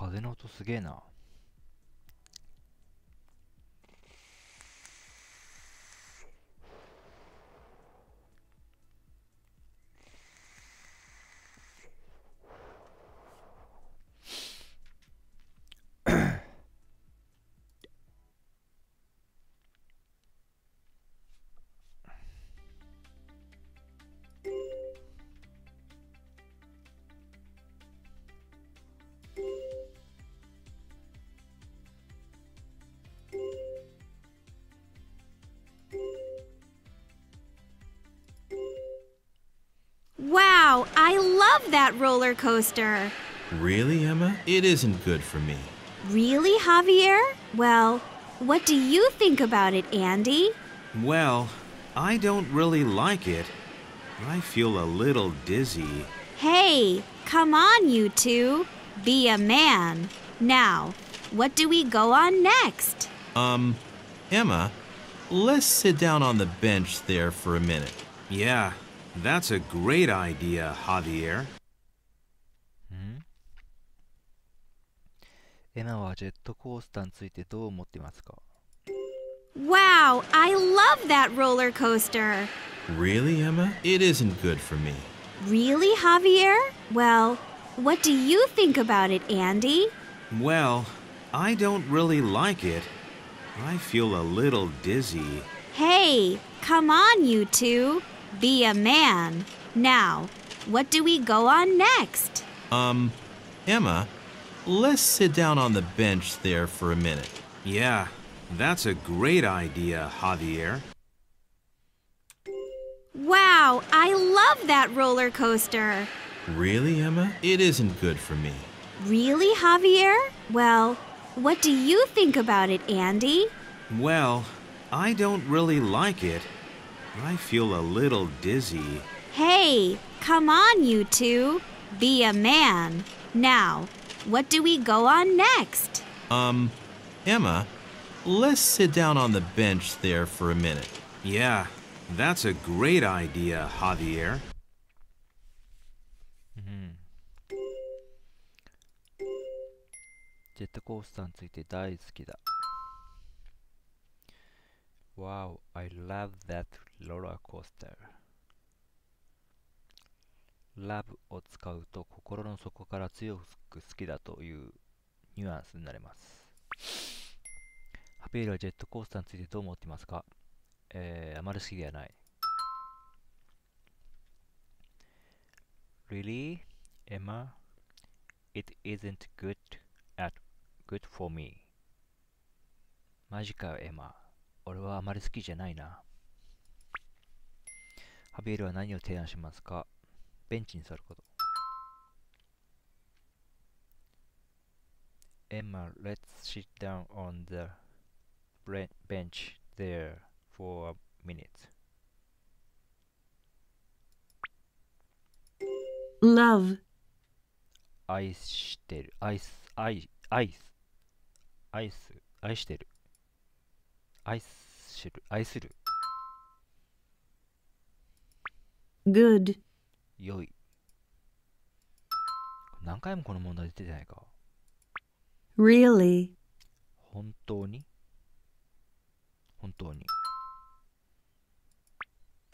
風の音すげえな。Wow, I love that roller coaster. Really, Emma? It isn't good for me. Really, Javier? Well, what do you think about it, Andy? Well, I don't really like it. I feel a little dizzy. Hey, come on, you two. Be a man. Now, what do we go on next? Emma, let's sit down on the bench there for a minute. Yeah, that's a great idea, Javier. エマはジェットコースターについてどう思っていますか？ Wow, I love that roller coaster. Really, Emma? It isn't good for me. Really, Javier? Well, what do you think about it, Andy? Well, I don't really like it. I feel a little dizzy. Hey, come on, you two. Be a man. Now, what do we go on next? Emma, let's sit down on the bench there for a minute. Yeah, that's a great idea, Javier. Wow, I love that roller coaster. Really, Emma? It isn't good for me. Really, Javier? Well, what do you think about it, Andy? Well, I don't really like it. I feel a little dizzy. Hey, come on, you two. Be a man. Now, what do we go on next? Emma, let's sit down on the bench there for a minute. Yeah, that's a great idea, Javier. ジェットコースターについて大好きだ。Wow, I love that roller coaster. love を使うと心の底から強く好きだというニュアンスになります。ハピールはジェットコースターについてどう思っていますか？あまり好きではない。Really, Emma? It isn't good for me. マジかよ、エマ。俺はあまり好きじゃないな。ハビエルは何を提案しますか？ベンチに座ること。Emma, let's sit down on the bench there for a minute. Love. 愛してる。愛してる。愛する。Good. 良い。何回もこの問題出てないか？ Really. 本当に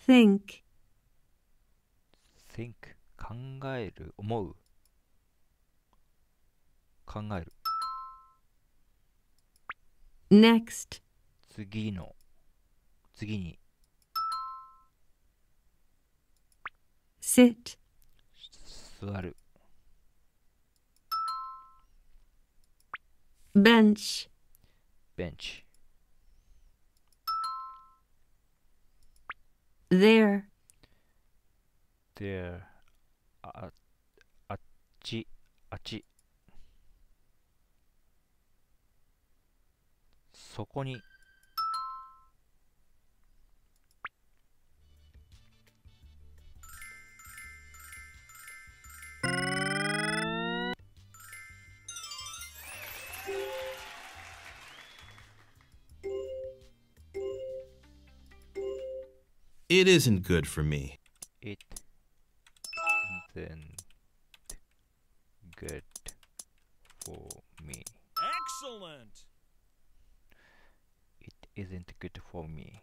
Think. think 考える思う考える Next. 次にSit. 座る Bench. ベンチ There. there あっちそこにIt isn't good for me. It isn't good for Excellent! It isn't good for me.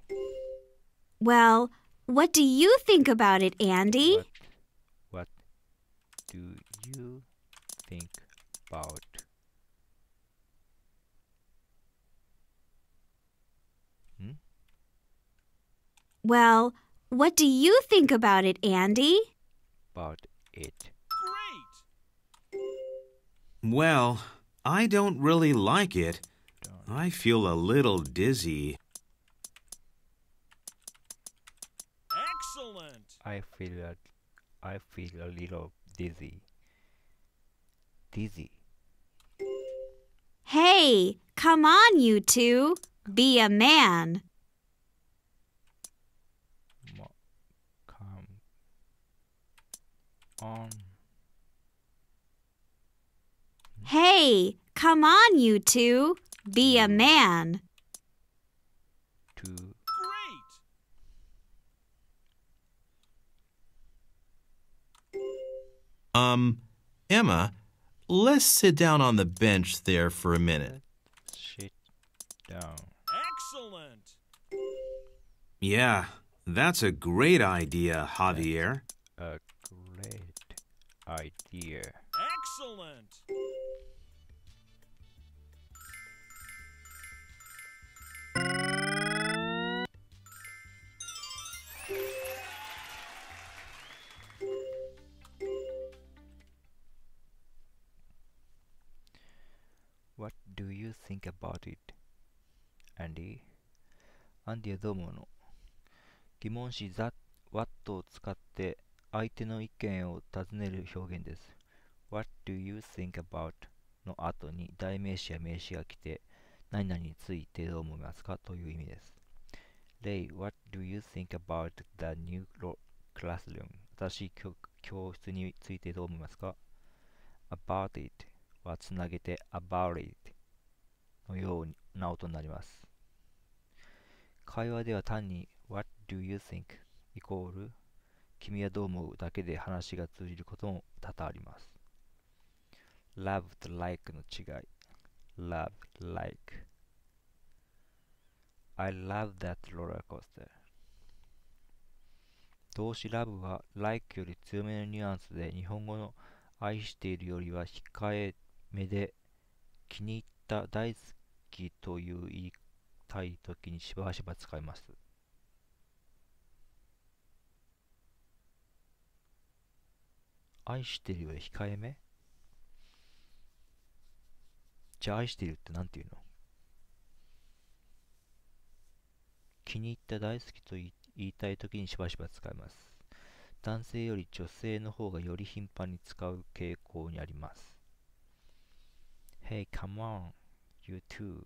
Well, what do you think about it, Andy? What do you think about Well, what do you think about it, Andy? about it? Great! Well, I don't really like it. Don't. I feel a little dizzy. Excellent! I feel a little dizzy. Dizzy. Hey, come on, you two. Be a man. Come on. Hey, come on, you two. Be a man. To Great! Emma, let's sit down on the bench there for a minute. sit down. Excellent! Yeah, that's a great idea, Javier. A great idea. Excellent! What do you think about it, Andy? アンディはどう思うの？疑問詞 what を使って相手の意見を尋ねる表現です。What do you think about の後に代名詞や名詞が来て何々についてどう思いますかという意味です。例 What do you think about the new classroom? 新しい教室についてどう思いますか？ About it はつなげて about it のような音になります。会話では単に What do you think イコール君はどう思うだけで話が通じることも多々あります。love と like の違い love, like I love that roller coaster 動詞 love は like より強めのニュアンスで日本語の愛しているよりは控えめで気に入った大好きという言いたいときにしばしば使います。愛してるより控えめ？じゃあ愛してるってなんて言うの？気に入った大好きと言いたいときにしばしば使います。男性より女性の方がより頻繁に使う傾向にあります。Hey, come on, you too.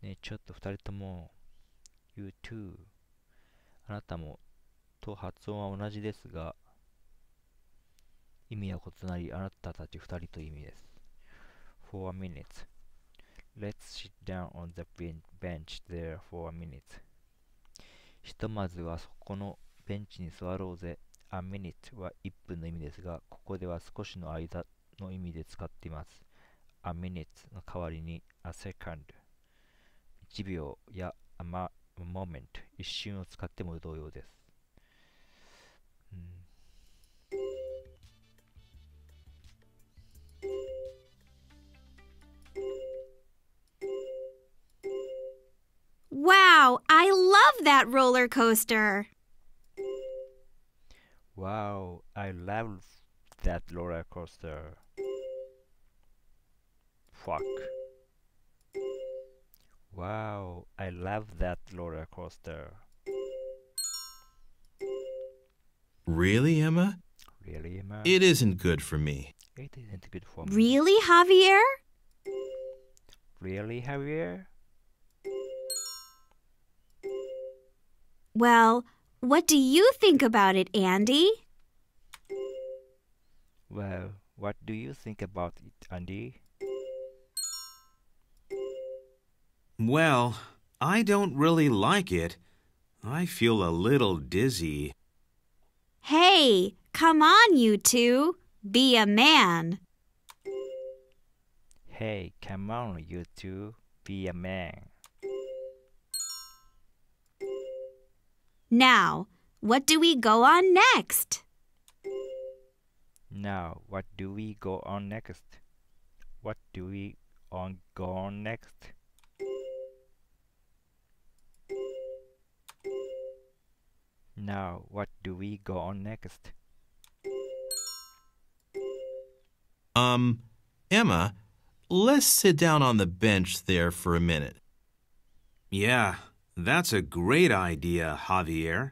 ねえ、ちょっと二人とも You too. あなたもと発音は同じですが意味は異なりあなたたち二人という意味です。For a minute. Let's sit down on the bench there for a minute. ひとまずはそこのベンチに座ろうぜ。A minute は1分の意味ですが、ここでは少しの間の意味で使っています。A minute の代わりに a second 1秒や a moment 一瞬を使っても同様です。Wow, I love that roller coaster. Wow, I love that roller coaster. Fuck. Wow, I love that roller coaster. Really, Emma? Really, Emma? It isn't good for me. It isn't good for me. Really, Javier? Really, Javier? Well, what do you think about it, Andy? Well, what do you think about it, Andy? Well, I don't really like it. I feel a little dizzy. Hey, come on, you two. Be a man. Hey, come on, you two, be a man. Now, what do we go on next? Now, what do we go on next? What do we go on next? Now, what do we go on next? Emma, let's sit down on the bench there for a minute. Yeah, that's a great idea, Javier.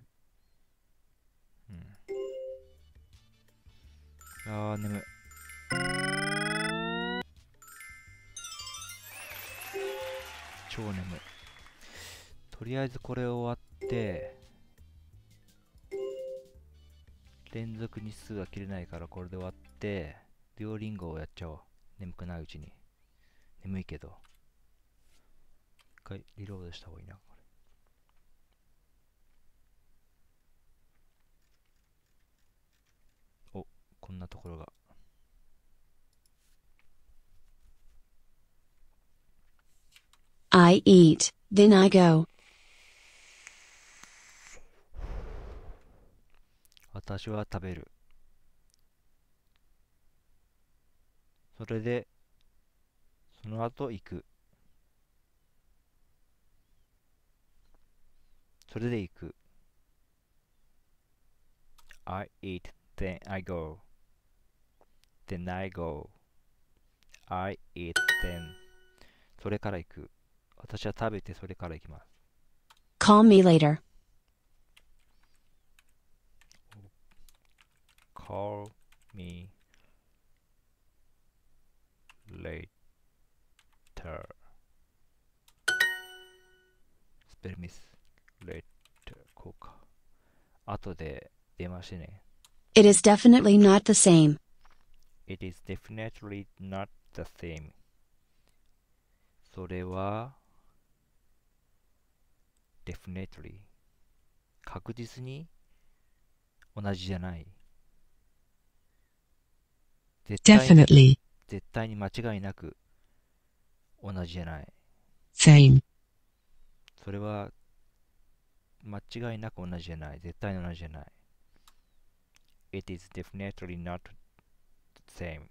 あー眠い。超眠い。とりあえずこれ終わって連続日数が切れないからこれで終わってデュオリンゴをやっちゃおう。眠くないうちに。眠いけど一回リロードした方がいいな。お、こんなところが。I eat, then I go. 私は食べる。それでその後行く。それで行く。I eat, then I go. Then I go. I eat, then. それから行く。私は食べてそれから行きます。Call me later. Call me later. スペルミス。later こうか。後で電話してね。It is definitely not the same. It is definitely not the same. それは definitely 確実に同じじゃない。絶対に間違いなく同じじゃない。Same. それは間違いなく同じじゃない。絶対に同じじゃない。It is definitely not the same.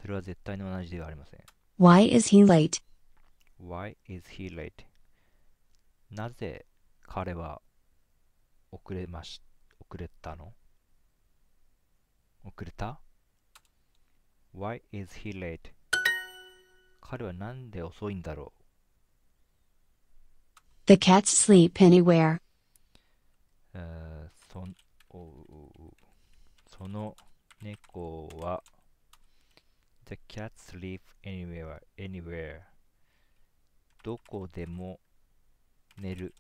それは絶対に同じではありません。Why is he late? Why is he late? なぜ彼は遅れたの？遅れた？ Why is he late? 彼はなんで遅いんだろう？ The cats sleep anywhere. その猫は The cat sleep anywhere. どこでも寝る。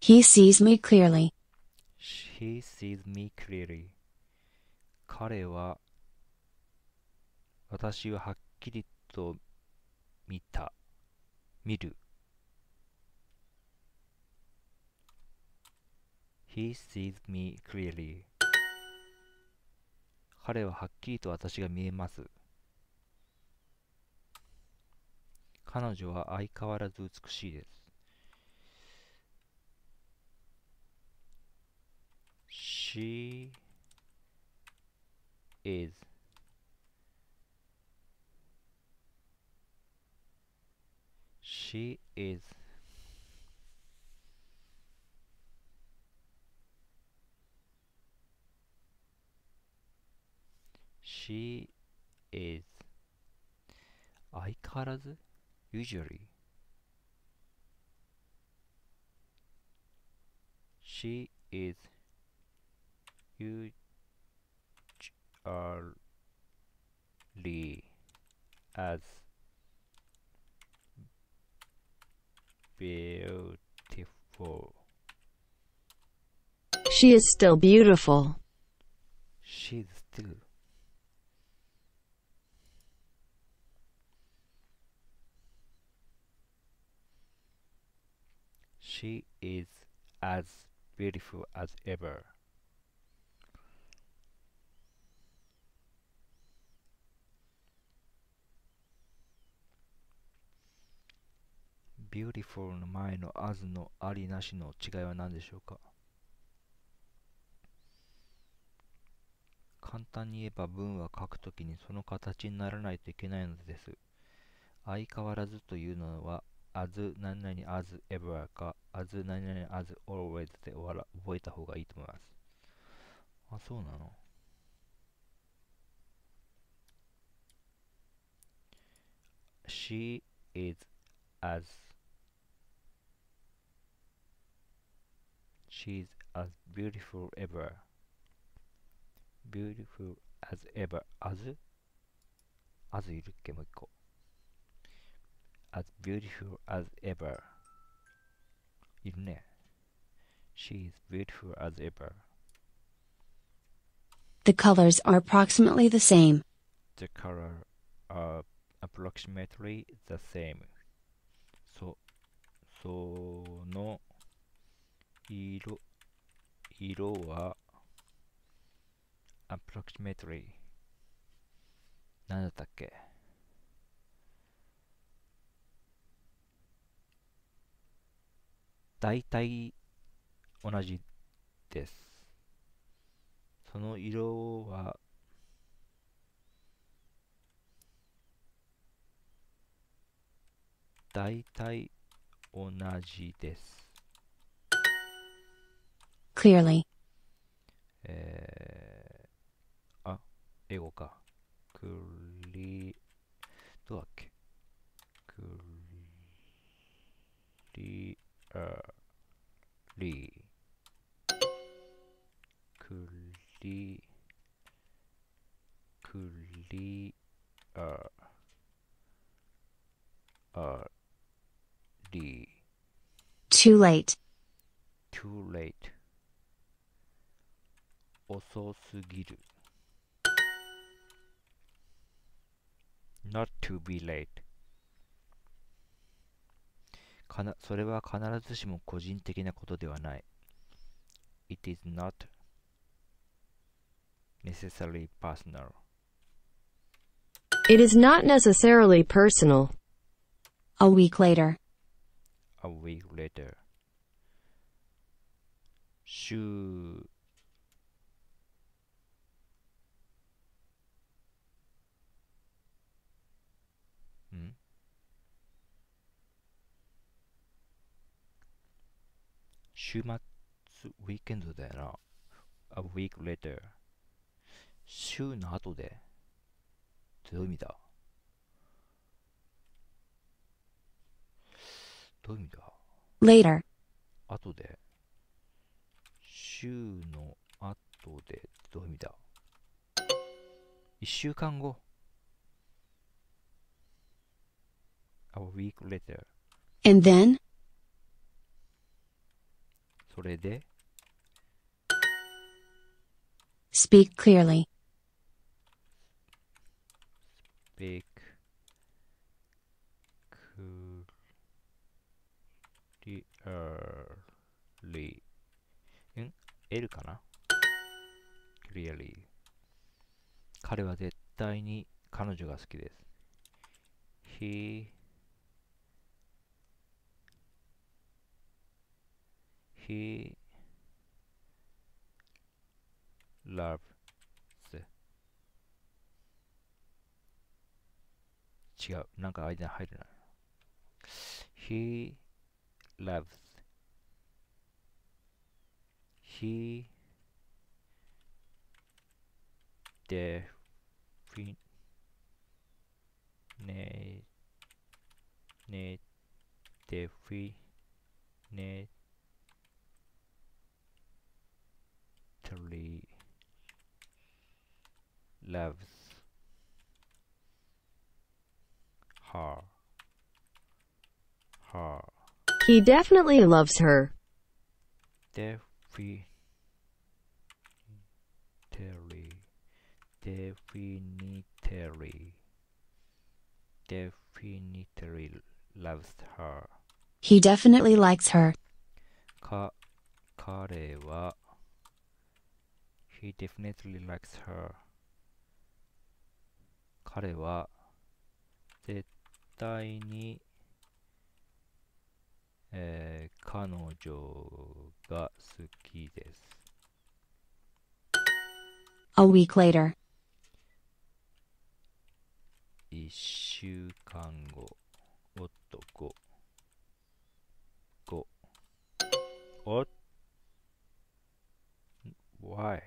He sees me clearly. He sees me clearly. 彼は私をはっきりと見る。He sees me clearly. 彼ははっきりと私が見えます。彼女は相変わらず美しいです。She is She is She is 相変わらず Usually She is usually as beautiful. She is still beautiful. She's still She is as beautiful as ever. beautiful の前の as のありなしの違いは何でしょうか。簡単に言えば文は書くときにその形にならないといけないのです。相変わらずというのは as 何々 as ever か as 何々 as always で覚えた方がいいと思います。あ、そうなの。She is as She's as beautiful ever Beautiful as ever as いるっけもう一個 as beautiful as ever いるね。 She is beautiful as ever. The colors are approximately the same. The color are approximately the same. その色は approximately 何だったっけ。だいたい同じです。その色はだいたい同じです。Clearly. 英語か。どうだっけ。クリアリアリ Too late. too late 遅すぎる not to be late それは必ずしも個人的なことではない。 It is not necessarily personal. It is not necessarily personal. A week later. A week later. 週末、ウィーケンドだよな。A week later. 週の後で。どういう意味だ。どういう意味だ。Later. 後で。週の後で。どういう意味だ。一週間後。A week later. And then? それで。Speak clearly. Speak clearly. L かな ?clearly. 彼は絶対に彼女が好きです。He loves 違う。なんか間に入るな。He loves He definitely loves her. He definitely loves her. Definitely loves her. He definitely likes her. 彼は He definitely likes her. 彼は絶対に彼女が好きです。A week later. 一週間後。おっと、5。おっ Why?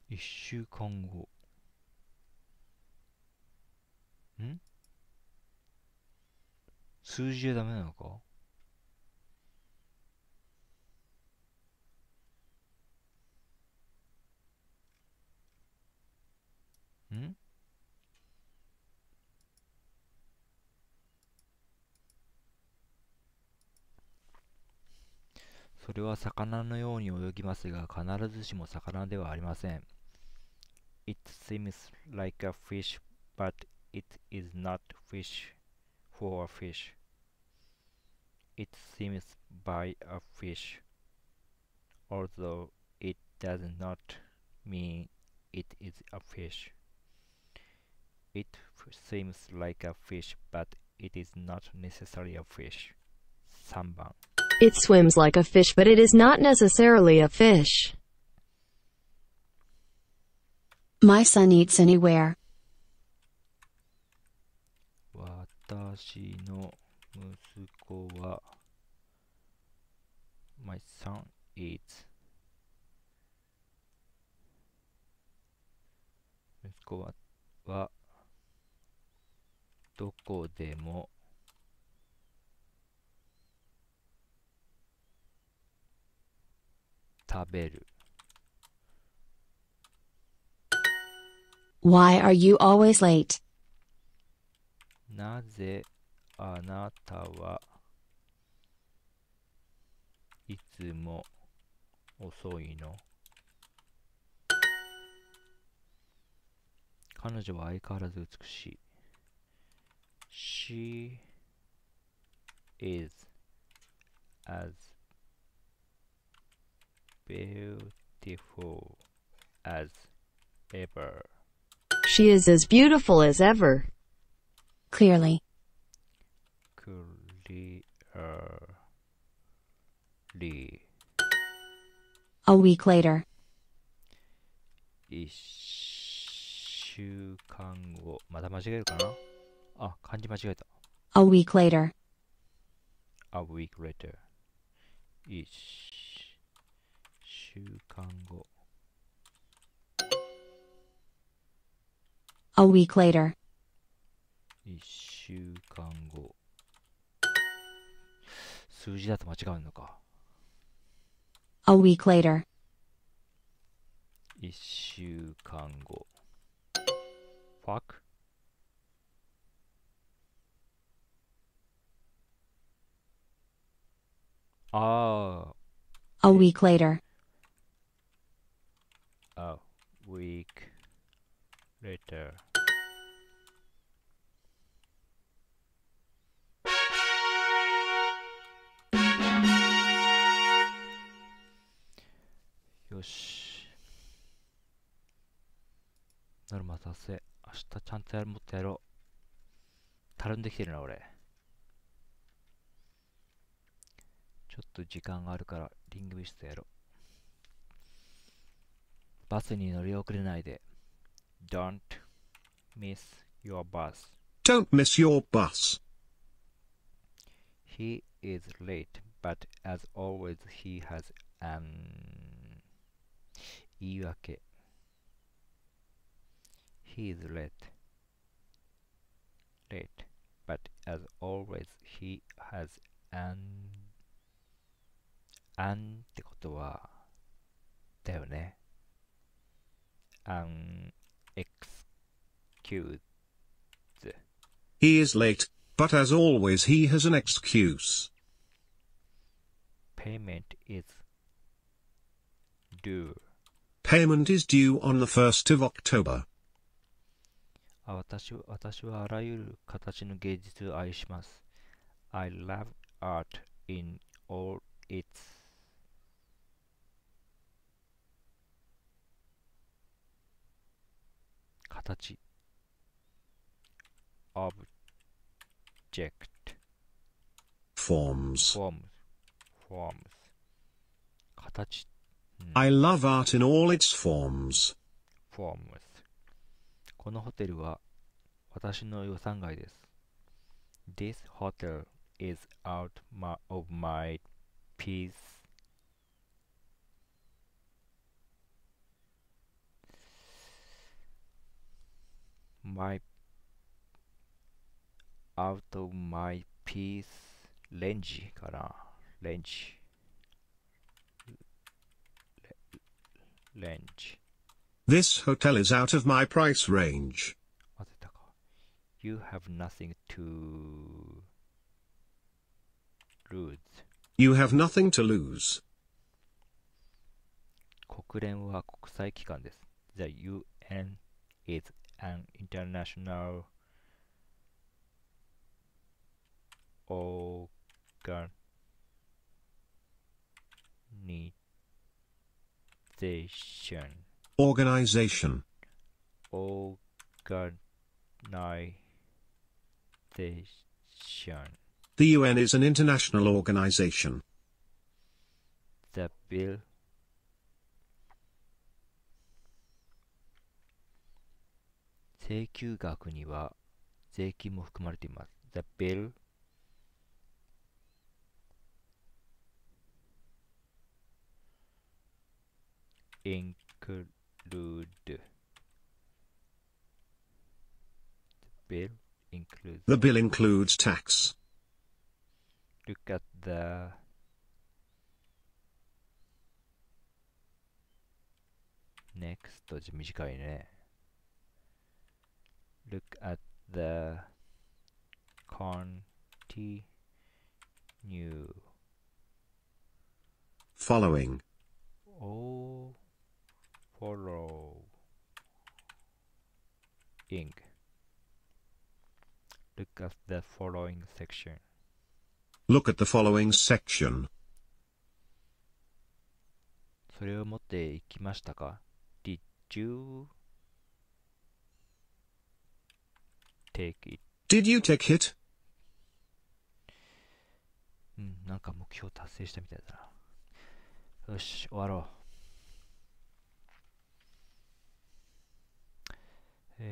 一週間後。数字はダメなのか？それは魚のように泳ぎますが、必ずしも魚ではありません。It seems like a fish, but it is not fish for a fish. It seems by a fish, although it does not mean it is a fish. It seems like a fish, but it is not necessarily a fish. 3番。It swims like a fish, but it is not necessarily a fish. My son eats anywhere. 私の息子は My son eats 息子はどこでも食べる。 Why are you always late? なぜあなたはいつも遅いの？彼女は相変わらず美しい。She is as beautiful as ever. She is as beautiful as ever. Clearly. Clearly. A week later. 一週間後。また間違えるかな？あ、漢字間違えた。A week later. A week later. 一週間後。A week later. 一週間後。数字だと間違うのか。A week later. 一週間後。Fuck? ああ。A week later. A week later. よし。ノルマ達成。明日ちゃんともっとやろう。たるんできてるな、俺。ちょっと時間があるから、リングビストやろう。バスに乗り遅れないで。Don't miss your bus. Don't miss your bus. He is late, but as always he has an 言い訳。He is late, but as always he has an ってことはだよね。an excuse. He is late, but as always he has an excuse. Payment is due. Payment is due on the 1st of October. 私はあらゆる形の芸術を愛します。I love art in all its形。of Forms. forms 形、I love art in all its forms. forms このホテルは私の予算外です。This hotel is out of my piece. Out of my piece range かな range This hotel is out of my price range. 当てたか You have nothing to lose. You have nothing to lose. 国連は国際機関です。The UN is an international organization. The UN is an international organization. The bill請求額には税金も含まれています。The bill include The bill includes tax. Look at the next 短いね。Look at the continue Following. Following. Look at the following section. Look at the following section. それを持っていきましたか Did you take it? Did you take it? なんか目標達成したみたいだな。よし、終わろう。